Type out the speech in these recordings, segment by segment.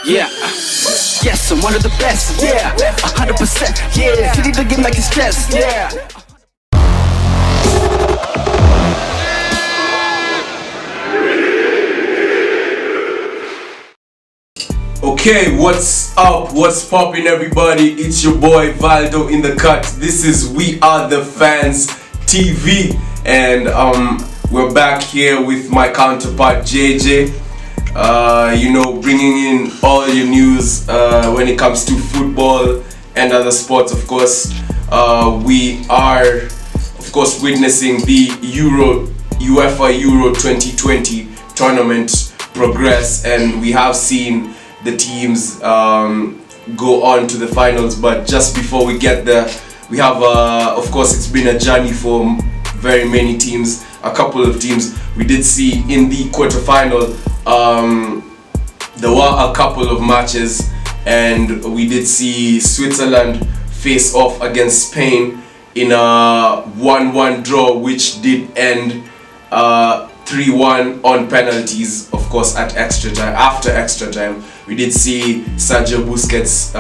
Yeah. Yes, I'm one of the best. Yeah. 100%. Yeah. Treat the game like it's stress. Yeah. Okay, what's up? What's poppin', everybody? It's your boy Valdo in the cut. This is We Are the Fans TV, and we're back here with my counterpart JJ. Bringing in all your news when it comes to football and other sports. Of course, we are, of course, witnessing the UEFA Euro 2020 tournament progress, and we have seen the teams go on to the finals. But just before we get there, we have, of course, it's been a journey for very many teams. A couple of teams we did see in the quarterfinal. There were a couple of matches, and we did see Switzerland face off against Spain in a 1-1 draw, which did end 3-1 on penalties, of course, at extra time. After extra time, we did see Sergio Busquets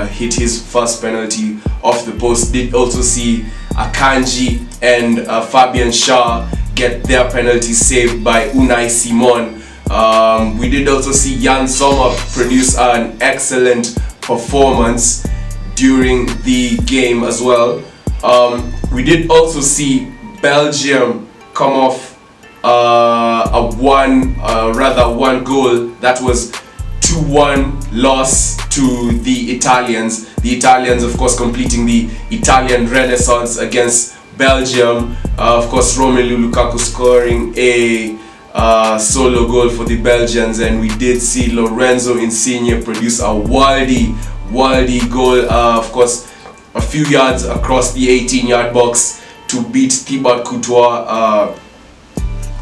hit his first penalty off the post. Did also see Akanji and Fabian Schär get their penalties saved by Unai Simon. We did also see Jan Sommer produce an excellent performance during the game as well. We did also see Belgium come off one goal that was 2-1 loss to the Italians. The Italians, of course, completing the Italian Renaissance against Belgium. Of course, Romelu Lukaku scoring a solo goal for the Belgians, and we did see Lorenzo Insigne produce a worldy goal, of course, a few yards across the 18-yard box to beat Thibaut Courtois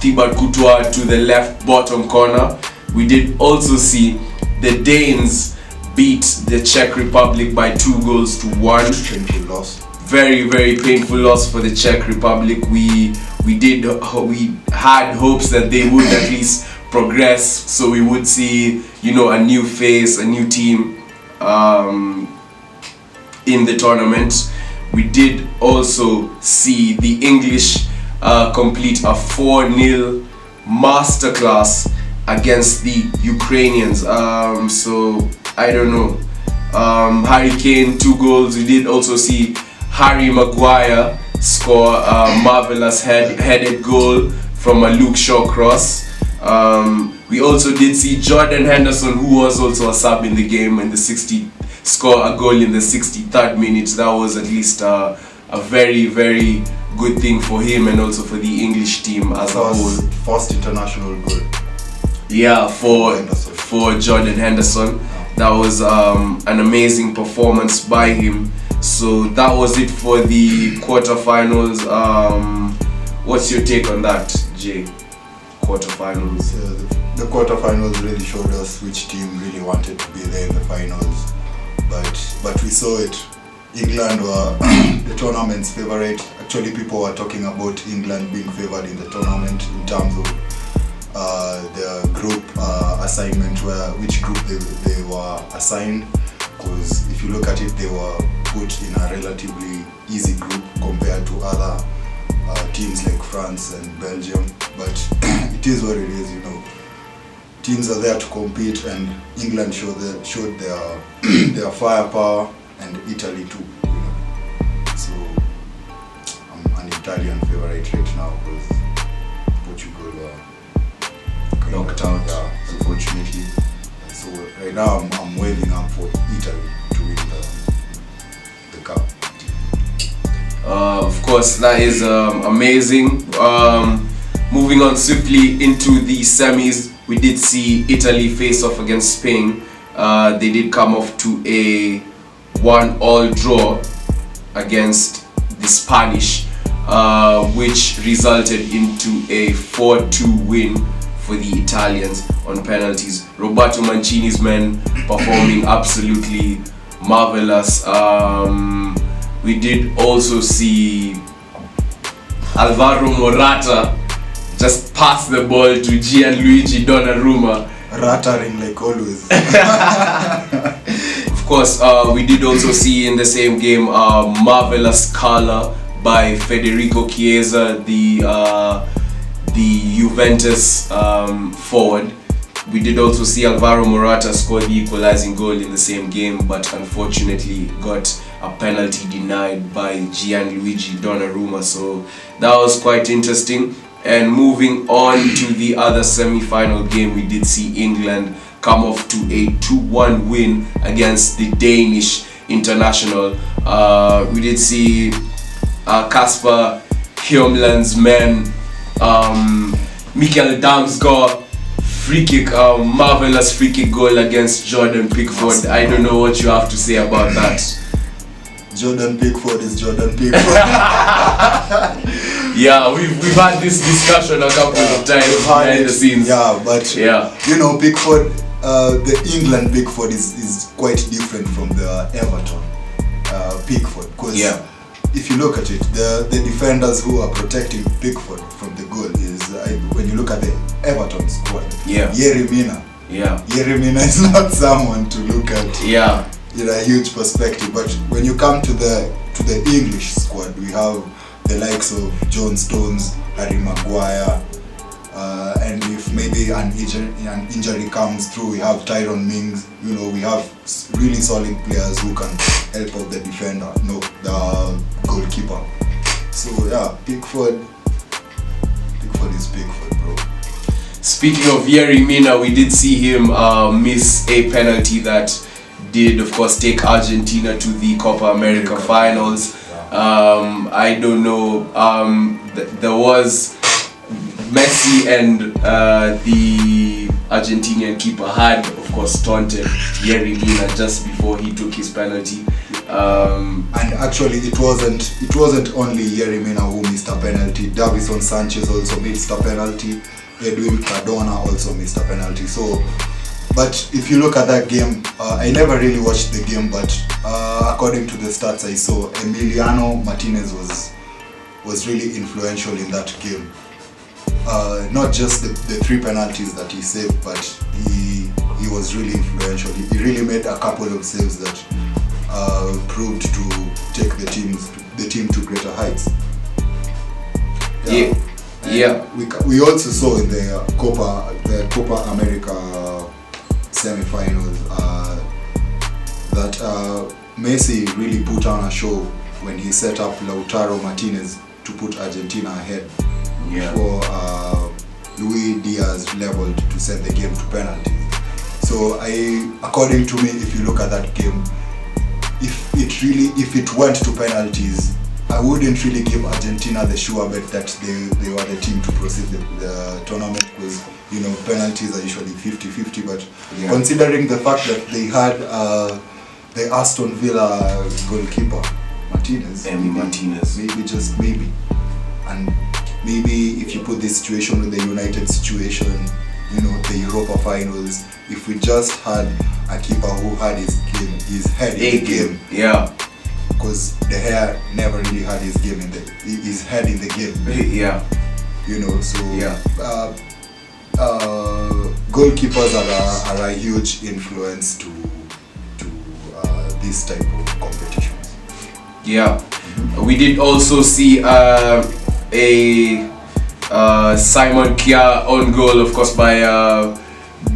to the left bottom corner. We did also see the Danes beat the Czech Republic by 2-1. Painful loss. Very painful loss for the Czech Republic. We had hopes that they would at least progress, so we would see, a new face, a new team in the tournament. We did also see the English complete a 4-0 masterclass against the Ukrainians. So I don't know. Harry Kane 2 goals. We did also see Harry Maguire score a marvelous headed goal from a Luke Shaw cross. We also did see Jordan Henderson, who was also a sub in the game, score a goal in the 63rd minute. That was at least a very good thing for him and also for the English team as a whole. First international goal. Yeah, for Jordan Henderson. That was an amazing performance by him. So that was it for the quarterfinals. What's your take on that, Jay? Quarterfinals. Yeah, the quarterfinals really showed us which team really wanted to be there in the finals. But we saw it. England were the tournament's favorite. Actually, people were talking about England being favored in the tournament in terms of the group assignment, which group they were assigned. Because if you look at it, they were put in a relatively easy group compared to other teams like France and Belgium. But it is what it is, Teams are there to compete, and England showed their firepower, and Italy too. So I'm an Italian favorite right now because Portugal knocked out. Yeah, unfortunately. So right now I'm waiting up for Italy to win the cup. Of course, that is amazing. Moving on swiftly into the semis, we did see Italy face off against Spain. They did come off to a 1-1 draw against the Spanish, which resulted into a 4-2 win for the Italians on penalties. Roberto Mancini's men performing absolutely marvelous. We did also see Alvaro Morata just pass the ball to Gianluigi Donnarumma rattling like always. Of course, we did also see in the same game marvelous color by Federico Chiesa, the Juventus forward. We did also see Alvaro Morata score the equalizing goal in the same game, but unfortunately got a penalty denied by Gianluigi Donnarumma. So that was quite interesting. And moving on to the other semi-final game, we did see England come off to a 2-1 win against the Danish international. We did see Kasper Hjulmand's men, Mikkel Damsgaard, free kick, marvelous free kick goal against Jordan Pickford. I don't know what you have to say about that. Jordan Pickford is Jordan Pickford. Yeah, we've had this discussion a couple of times behind the scenes. Yeah, but you know, Pickford, the England Pickford is quite different from the Everton Pickford. Because if you look at it, the defenders who are protecting Pickford from the goal is when you look at the Everton squad. Yerry Mina. Yerry Mina is not someone to look at. In a huge perspective, but when you come to the English squad, we have the likes of John Stones, Harry Maguire, and if maybe an injury comes through, we have Tyrone Mings. You know, we have really solid players who can help out the defender, the goalkeeper. So yeah, Pickford is Pickford, bro. Speaking of Yerry Mina, we did see him miss a penalty that did of course take Argentina to the Copa America finals. I don't know, there was Messi and the Argentinian keeper had of course taunted Yerry Mina just before he took his penalty. And actually it wasn't only Yerry Mina who missed a penalty. Jadon Sancho also missed a penalty. Edwin Cardona also missed a penalty. So but if you look at that game, I never really watched the game, but according to the stats I saw, Emiliano Martinez was really influential in that game. Not just the 3 penalties that he saved, but he was really influential. He really made a couple of saves that proved to take the team to greater heights. We also saw in the Copa America semi-finals that Messi really put on a show when he set up Lautaro Martinez to put Argentina ahead before Luis Diaz leveled to send the game to penalties. So according to me, if you look at that game, if it went to penalties, I wouldn't really give Argentina the sure bet that they were the team to proceed the tournament, because you know penalties are usually 50-50, but considering the fact that they had the Aston Villa goalkeeper Martinez, maybe just maybe, and maybe if you put this situation with the United situation, you know, the Europa finals, if we just had a keeper who had his head in the game, because the hair never really had his head in the game. You know, so goalkeepers are a huge influence to this type of competitions. We did also see a Simon Kjaer on goal, of course, by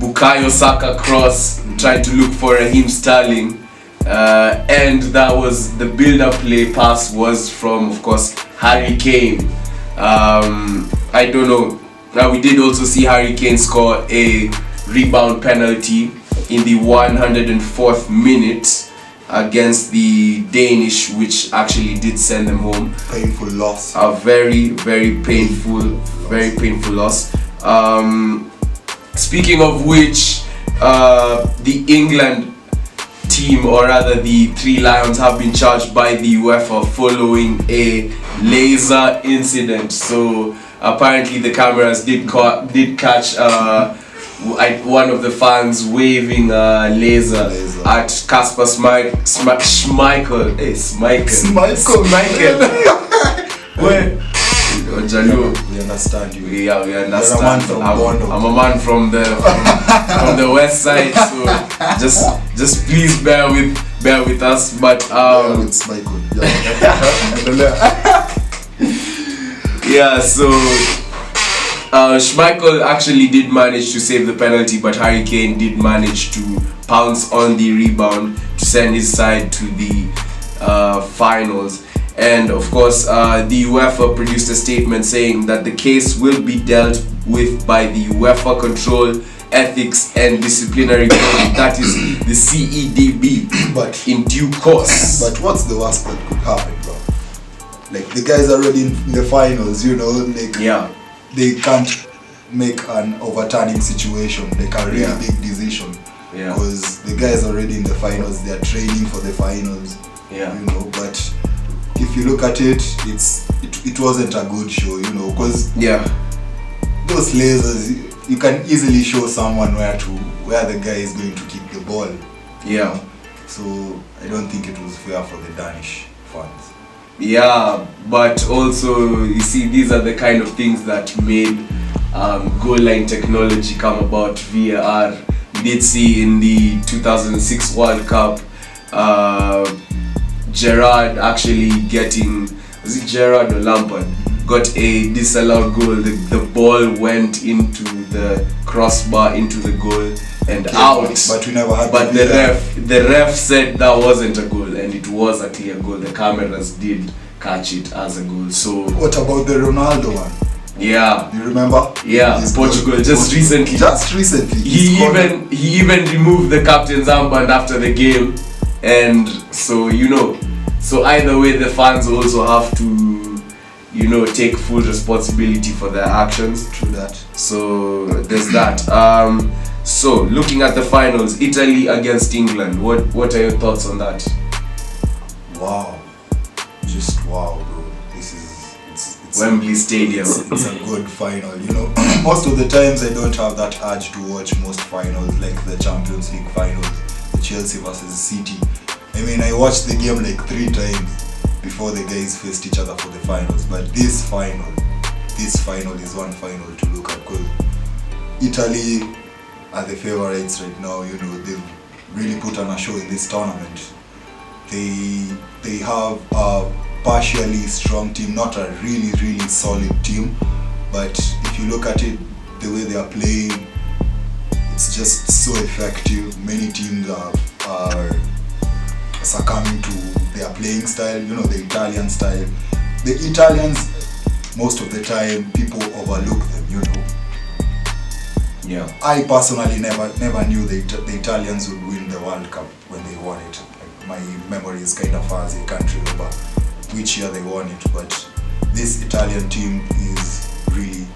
Bukayo Saka cross, trying to look for Raheem Sterling. And that was the build-up play pass was from, of course, Harry Kane. I don't know. Now we did also see Harry Kane score a rebound penalty in the 104th minute against the Danish, which actually did send them home. Painful loss. A very, very painful loss. Speaking of which, the England team, or rather the 3 Lions, have been charged by the UEFA following a laser incident. So apparently the cameras did catch one of the fans waving a laser at Kasper Schmeichel. Hey, Schmeichel. Jalu. We understand you. Yeah, we understand. You're a man from Bondo. I'm a man from the west side, so just please bear with us. But it's Michael. yeah, so Schmeichel actually did manage to save the penalty, but Harry Kane did manage to pounce on the rebound to send his side to the finals. And of course, the UEFA produced a statement saying that the case will be dealt with by the UEFA Control, Ethics and Disciplinary Body, that is the CEDB, But in due course. But what's the worst that could happen, bro? Like, the guys are already in the finals, you know, like, Yeah. they can't make an overturning situation, like a really big decision. Yeah. Because the guys are already in the finals, they are training for the finals. Yeah. You know, but if you look at it, it wasn't a good show, you know, because Yeah. those lasers, you can easily show someone where the guy is going to kick the ball. Yeah. So I don't think it was fair for the Danish fans. Yeah, but also you see, these are the kind of things that made goal line technology come about. VAR. We did see in the 2006 World Cup, Gerrard actually getting, was it Gerrard or Lampard, got a disallowed goal. The ball went into the crossbar, into the goal and out. But we never had. But the ref said that wasn't a goal, and it was a clear goal. The cameras did catch it as a goal. So What about the Ronaldo one? yeah, You remember? yeah, His Portugal goal- just recently. Just recently. He even removed the captain's armband after the game, and so so either way the fans also have to take full responsibility for their actions. True that. So there's that. So looking at the finals, Italy against England, what are your thoughts on that? Wow. Just wow, bro. It's Wembley Stadium. It's a good final, you know. Most of the times I don't have that urge to watch most finals, like the Champions League finals, the Chelsea versus City. I mean, I watched the game like 3 times before the guys faced each other for the finals. But this final is one final to look at, because Italy are the favorites right now. You know, they've really put on a show in this tournament. They have a partially strong team, not a really solid team, but if you look at it, the way they are playing, it's just so effective. Many teams are succumbing to their playing style, you know, the Italian style. The Italians, most of the time, people overlook them, you know. Yeah. I personally never knew the Italians would win the World Cup when they won it. Like, my memory is kind of fuzzy, I can't remember which year they won it, but this Italian team is really,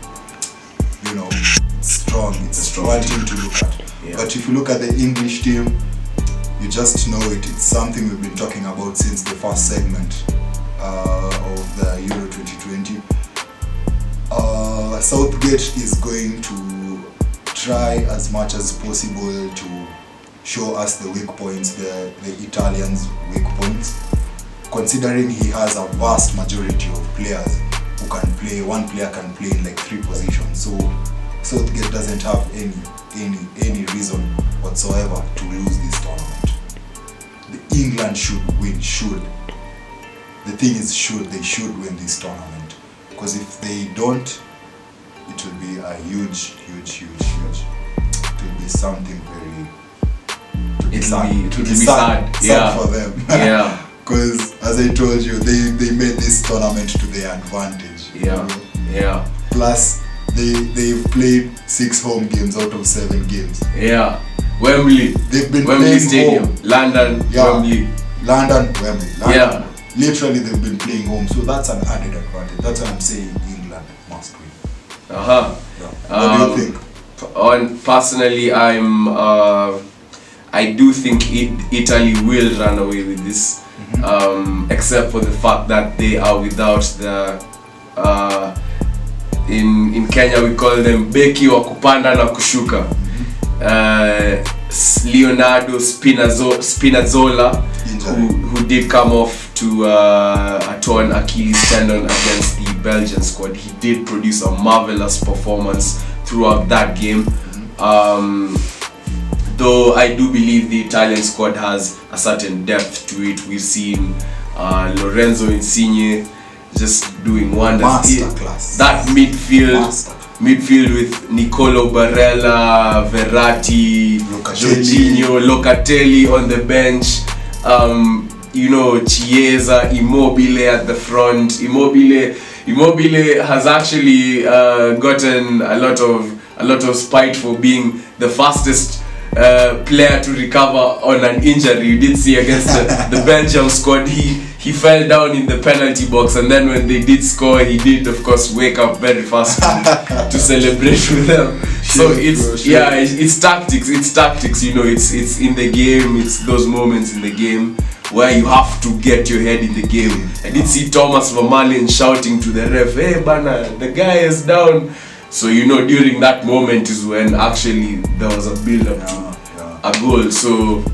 you know, strong. It's one team to look at. Yeah. But if you look at the English team, you just know it. It's something we've been talking about since the first segment of the Euro 2020. Southgate is going to try as much as possible to show us the weak points, the Italians' weak points, considering he has a vast majority of players who can play. One player can play in like 3 positions, so Southgate doesn't have any reason whatsoever to lose this tournament. England should win. The thing is, they should win this tournament, because if they don't, it will be a huge. It will be something very. It will be sad. Yeah. For them. Yeah. Because as I told you, they made this tournament to their advantage. Yeah. You know? Yeah. Plus, they've played 6 home games out of 7 games. Yeah. Wembley. They've been Wembley playing Stadium. home. London. Yeah. Wembley. London. Yeah. Literally, they've been playing home, so that's an added advantage. That's why I'm saying England must win. Uh-huh. Yeah. What do you think? Personally, I do think Italy will run away with this, except for the fact that they are without the in Kenya we call them beki wa kupanda na kushuka. Leonardo Spinazzola, who did come off to a torn Achilles tendon against the Belgian squad. He did produce a marvelous performance throughout that game. Though I do believe the Italian squad has a certain depth to it. We've seen Lorenzo Insigne just doing wonders. Masterclass. That midfield with Nicolo Barella, Verratti, Jorginho, Locatelli on the bench. Chiesa, Immobile at the front. Immobile has actually gotten a lot of spite for being the fastest player to recover on an injury. You did see against the Belgium squad, he fell down in the penalty box, and then when they did score, he did of course wake up very fast to celebrate with them. So it's tactics. It's in the game. It's those moments in the game where you have to get your head in the game. I did see Thomas Vermaelen shouting to the ref, "Hey bana, the guy is down." So during that moment is when actually there was a build up to a goal. So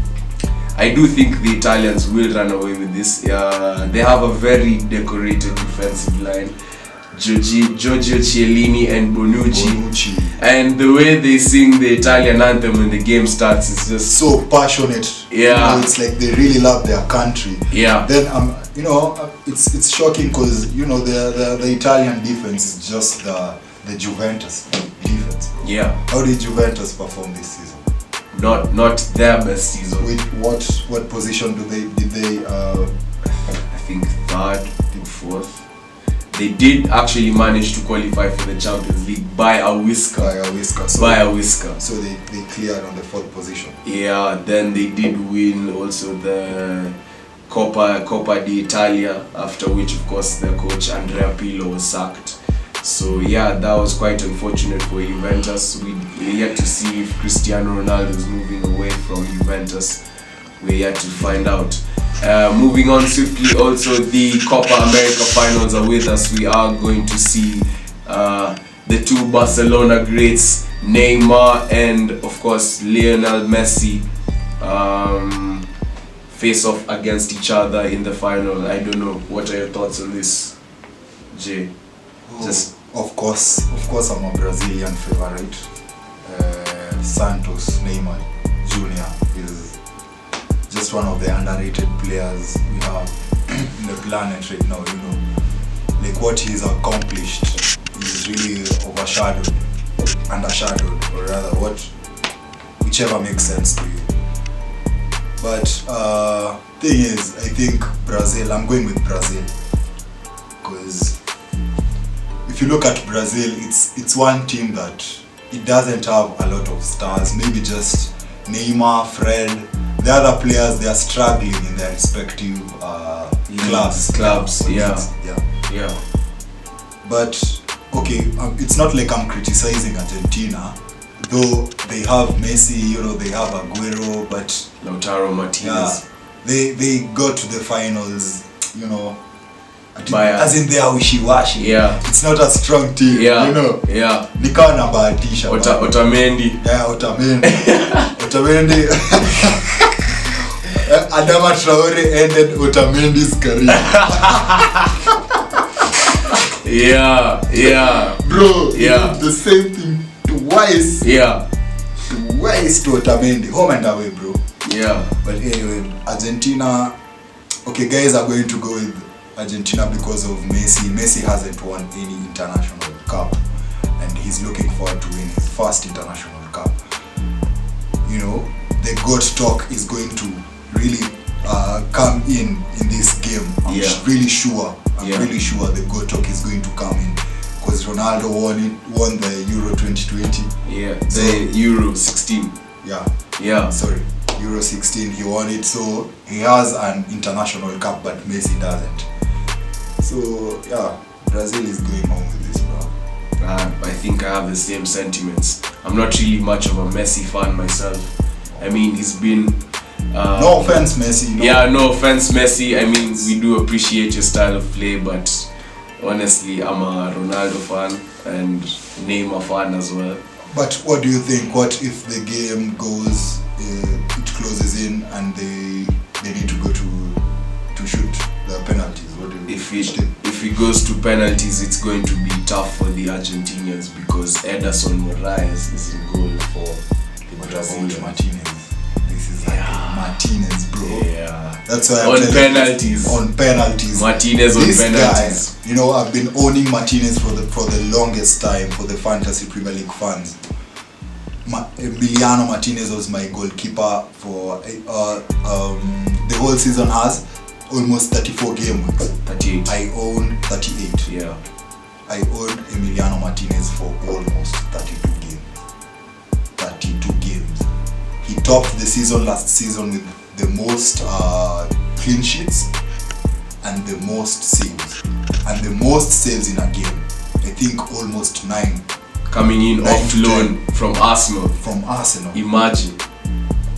I do think the Italians will run away with this. They have a very decorated defensive line. Giorgio Chiellini and Bonucci. And the way they sing the Italian anthem when the game starts is just so passionate. It's like they really love their country. Then it's shocking because the Italian defense is just the Juventus defense. How did Juventus perform this season? Not their best season. What position did they I think third to fourth. They did actually manage to qualify for the Champions League by a whisker. So they cleared on the fourth position. Then they did win also the Coppa d'Italia, after which of course the coach Andrea Pirlo was sacked. So that was quite unfortunate for Juventus. We yet to see if Cristiano Ronaldo is moving away from Juventus. We're yet to find out. Moving on swiftly, also the Copa America finals are with us. We are going to see the two Barcelona greats, Neymar and of course Lionel Messi, face off against each other in the final. I don't know, what are your thoughts on this, Jay? Of course I'm a Brazilian favorite. Santos, Neymar Jr. is just one of the underrated players we have in the planet right now. Like what he's accomplished is really undershadowed, or rather whichever makes sense to you. But thing is, I think Brazil, I'm going with Brazil, because if you look at Brazil, it's one team that it doesn't have a lot of stars, maybe just Neymar, Fred. The other players, they are struggling in their respective clubs. But it's not like I'm criticizing Argentina, though they have Messi, they have Aguero, but Lautaro Martinez. They got to the finals, as in they are wishy-washy. It's not a strong team, Nikawa na bahatisha. Otamendi. Otamendi. Adama Traore ended Otamendi's career. Bro, the same thing twice. Twice to Otamendi, home and away, bro. But anyway, Argentina. Okay, guys are going to go with Argentina because of Messi. Messi hasn't won any international cup, and he's looking forward to winning his first international cup. The GOAT talk is going to really come in this game. I'm really sure the GOAT talk is going to come in, because Ronaldo won the Euro 2020. The Euro 16. Euro 16, he won it, so he has an international cup, but Messi doesn't. So Brazil is going home with this, bro. I think I have the same sentiments. I'm not really much of a Messi fan myself. I mean, he's been no offense, Messi. No offense, Messi. I mean, we do appreciate your style of play, but honestly, I'm a Ronaldo fan and Neymar fan as well. But what do you think? What if the game goes, it closes in, and they need to go to shoot the penalties? What do you if we it goes to penalties, it's going to be tough for the Argentinians because Ederson Moraes is in goal for the Brazilian. Martinez. This is like Martinez, bro. Yeah. That's why on penalties. On penalties. Martinez on penalties. Guy, you know, I've been owning Martinez for the longest time for the fantasy Premier League fans. Emiliano Martinez was my goalkeeper for the whole season has almost 34 game weeks. 38. I own 38. Yeah. I owned Emiliano Martinez for almost 32 games. 32 games. He topped the season last season with the most clean sheets and the most saves. And the most saves in a game. I think almost 9. Coming in off loan from Arsenal. Imagine.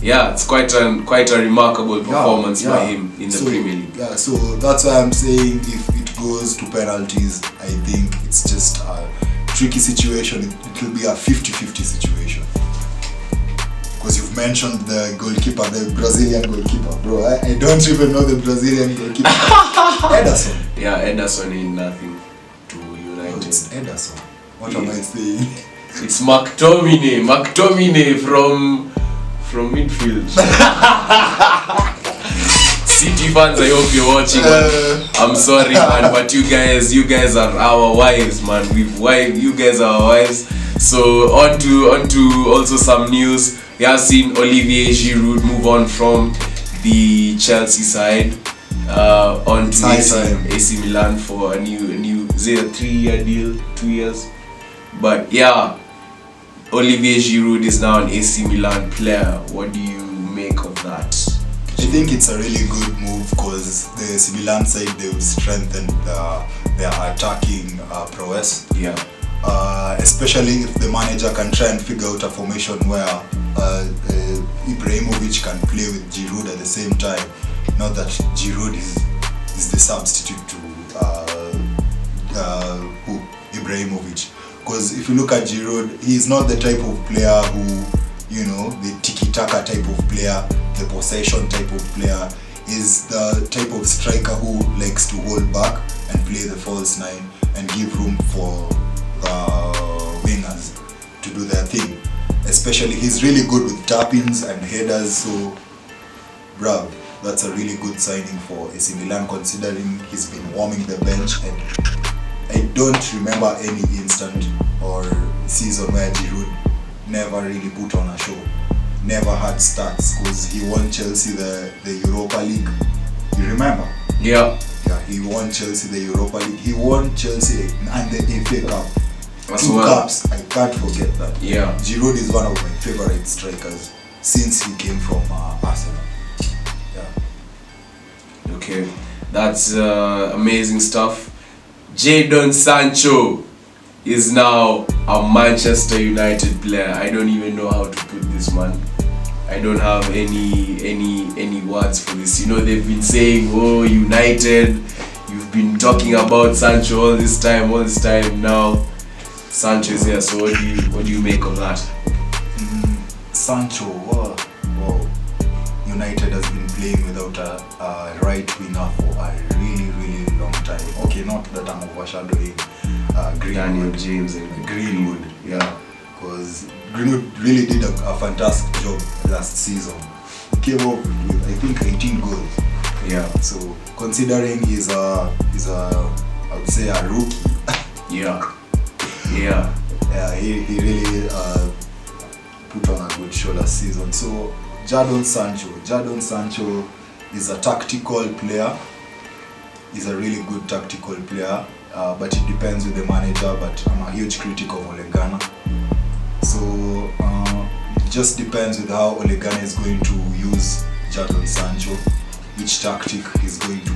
Yeah, it's quite a remarkable performance by him in the Premier League. Yeah, so that's why I'm saying if it goes to penalties, I think it's just a tricky situation. It will be a 50-50 situation. Because you've mentioned the goalkeeper, the Brazilian goalkeeper, bro. I don't even know the Brazilian goalkeeper. Ederson. Yeah, Ederson ain't nothing to United. Oh, it's Ederson. What am I saying? It's McTominay from midfield. City fans, I hope you're watching. I'm sorry, man, but you guys are our wives, man. You guys are our wives. So on to also some news. We have seen Olivier Giroud move on from the Chelsea side on to AC Milan for a new is it a 3-year deal, 2 years? But yeah, Olivier Giroud is now an AC Milan player. What do you make of that? I think it's a really good move because the AC Milan side, they've strengthened their attacking prowess. Yeah. Especially if the manager can try and figure out a formation where Ibrahimovic can play with Giroud at the same time. Not that Giroud is the substitute to Ibrahimovic. Because if you look at Giroud, he's not the type of player who, you know, the tiki-taka type of player, the possession type of player. Is the type of striker who likes to hold back and play the false nine and give room for the wingers to do their thing. Especially, he's really good with tap-ins and headers, so bruv, that's a really good signing for AC Milan considering he's been warming the bench, and I don't remember any instant or season where Giroud never really put on a show, never had stats, because he won Chelsea the Europa League. You remember? Yeah. Yeah, he won Chelsea the Europa League. He won Chelsea and the FA Cup. Two cups, I can't forget that. Yeah. Giroud is one of my favorite strikers since he came from Arsenal. Yeah. Okay, that's amazing stuff. Jadon Sancho is now a Manchester United player. I don't even know how to put this, man. I don't have any words for this. You know, they've been saying, oh, United, you've been talking about Sancho all this time. Now Sancho is here. So what do you make of that? Sancho, whoa. United has been playing without a right winger for a really long time. Okay, not that I'm overshadowing Greenwood. Daniel James and Greenwood, yeah. Because Greenwood really did a fantastic job last season. He came up with, I think, 18 goals. Yeah. So considering he's a I would say a rookie. Yeah. Yeah, he really put on a good show last season. So Jadon Sancho is a tactical player. He's a really good tactical player, but it depends with the manager. But I'm a huge critic of Ole Gunnar. So it just depends with how Ole Gunnar is going to use Jadon Sancho, which tactic he's going to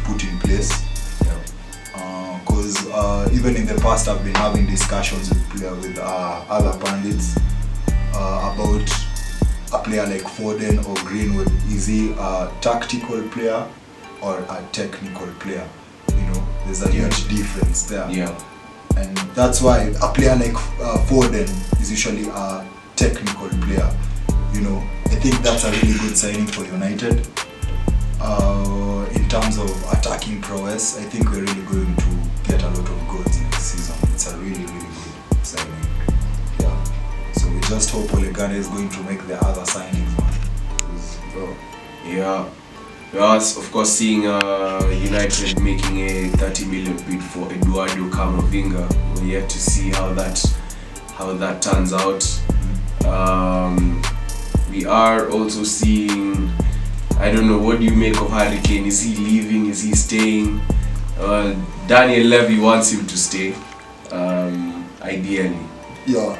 put in place. Because even in the past I've been having discussions with other pundits about a player like Foden or Greenwood. Is he a tactical player or a technical player? You know, there's a huge difference there. Yeah. And that's why a player like Foden is usually a technical player. You know, I think that's a really good signing for United. In terms of attacking prowess, I think we're really going to get a lot of goals next season. It's a really, really good signing. Yeah. So we just hope Ole Gunnar is going to make the other signings, man. Yeah. Yes, of course, seeing United making a 30 million bid for Eduardo Camavinga, we're yet to see how that turns out. We are also seeing, I don't know, what do you make of Harry Kane? Is he leaving? Is he staying? Daniel Levy wants him to stay, ideally. Yeah.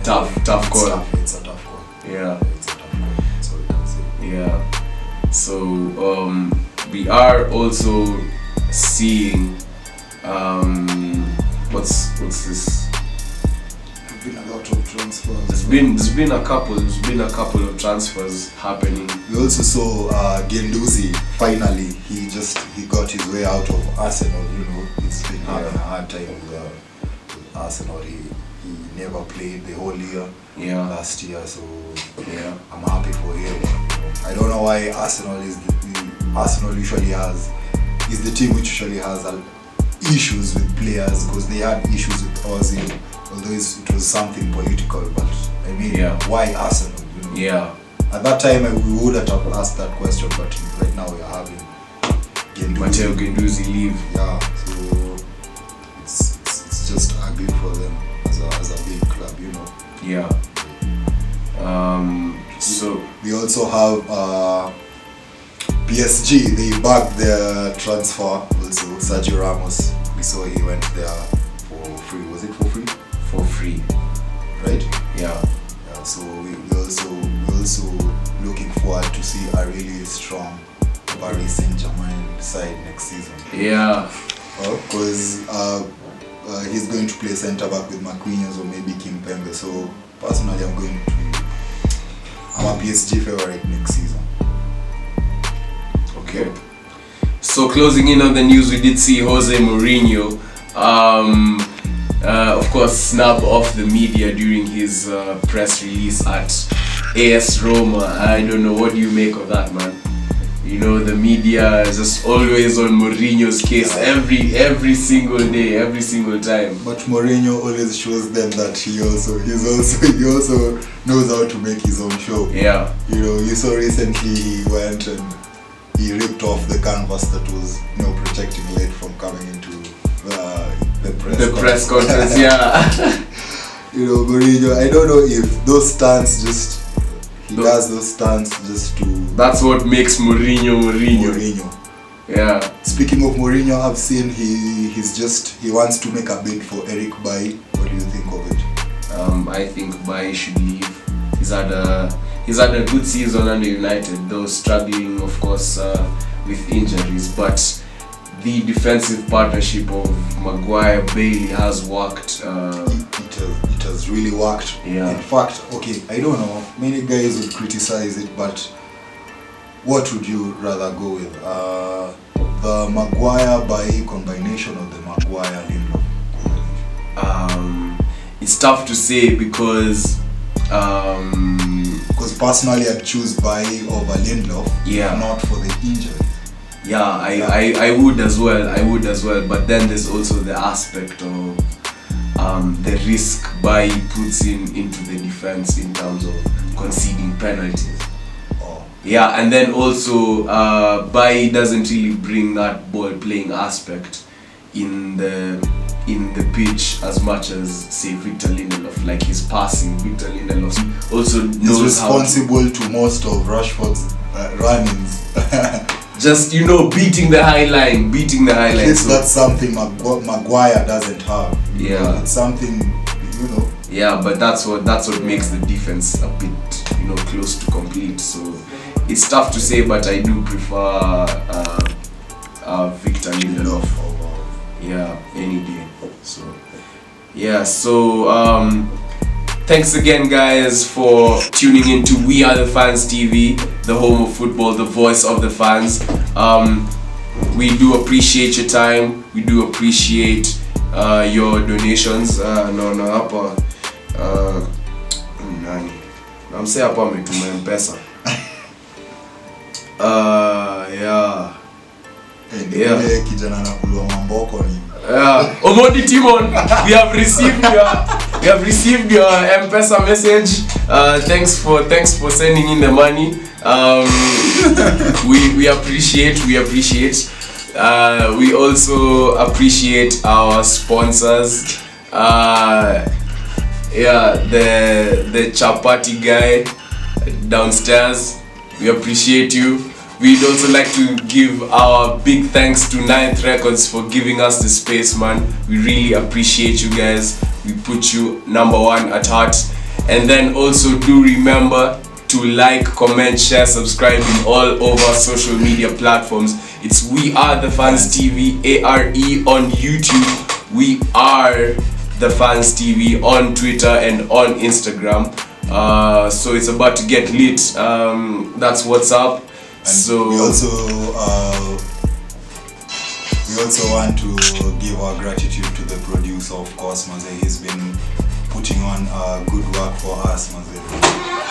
Tough call. It's a tough call. Yeah. It's a tough call. That's all I can say. Yeah. So we are also seeing what's this? There's been a lot of transfers. There's been a couple of transfers happening. We also saw Guendouzi. Finally, he got his way out of Arsenal. You know, it's been having a hard time with Arsenal. He never played the whole year last year, so I'm happy for him. I don't know why Arsenal is the team which usually has issues with players, because they had issues with Ozil, although it was something political. But I mean, why Arsenal? You know? Yeah. At that time, we wouldn't have asked that question, but right now we are having Matteo Guendouzi leave. Yeah, so it's just ugly for them as a big club, you know. Yeah. So we also have PSG. They backed their transfer also. Sergio Ramos. We saw he went there for free. Was it for free? For free. Right? Yeah. So we also looking forward to see a really strong Paris Saint-Germain side next season. Yeah. Because he's going to play centre back with Marquinhos or maybe Kimpembe. So personally, I'm a PSG favorite next season. Okay. So closing in on the news, we did see Jose Mourinho, of course, snub off the media during his press release at AS Roma. I don't know, what do you make of that, man? You know, the media is just always on Mourinho's case every single day, every single time. But Mourinho always shows them that he also knows how to make his own show. Yeah. You know, you saw recently he went and he ripped off the canvas that was, protecting light from coming into the press conference. Yeah. Mourinho, I don't know if those stunts does those stunts just to... That's what makes Mourinho. Yeah. Speaking of Mourinho, I've seen he wants to make a bid for Eric Bailly. What do you think of it? I think Bailly should leave. He's had a good season under United, though struggling, of course, with injuries. But the defensive partnership of Maguire Bailly has worked. It has really worked. Yeah. In fact, I don't know. Many guys would criticize it, but what would you rather go with? The Maguire Bailly combination or the Maguire Lindelof combination? It's tough to say because personally I'd choose Bailly over Lindelof, if not for the injuries. Yeah, I would as well. But then there's also the aspect of the risk Bailly puts into the defense in terms of conceding penalties. Yeah, and then also Bailly doesn't really bring that ball playing aspect in the pitch as much as, say, Victor Lindelof. Like his passing, Victor Lindelof also knows responsible to most of Rashford's run-ins. Just beating the high line. So that's something Maguire doesn't have. Yeah, it's something Yeah, but that's what makes the defense a bit close to complete. So it's tough to say, but I do prefer Victor Lindelof. Yeah, any day. So yeah, thanks again, guys, for tuning in to We Are the Fans TV, the home of football, the voice of the fans. We do appreciate your time. We do appreciate your donations. I'm saying hapa ametuma M-Pesa. Yeah. Ile kijana anakulwa mamboko ni. Omodi Timon, we have received your M-Pesa message. Thanks for sending in the money. We appreciate. We also appreciate our sponsors. The chapati guy downstairs. We appreciate you. We'd also like to give our big thanks to Ninth Records for giving us the space, man. We really appreciate you guys. We put you number one at heart. And then also do remember to like, comment, share, subscribe in all over social media platforms. It's We Are The Fans TV, ARE on YouTube. We Are The Fans TV on Twitter and on Instagram. So it's about to get lit. That's what's up. And so we also want to give our gratitude to the producer, of course, Maze. He's been putting on good work for us, Maze.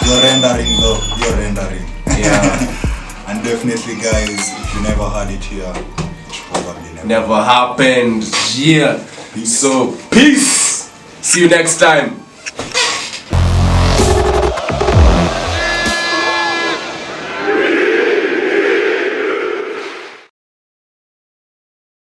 You're rendering. Yeah. And definitely, guys, if you never had it here, it probably never happened. Yeah. Peace. So peace. See you next time.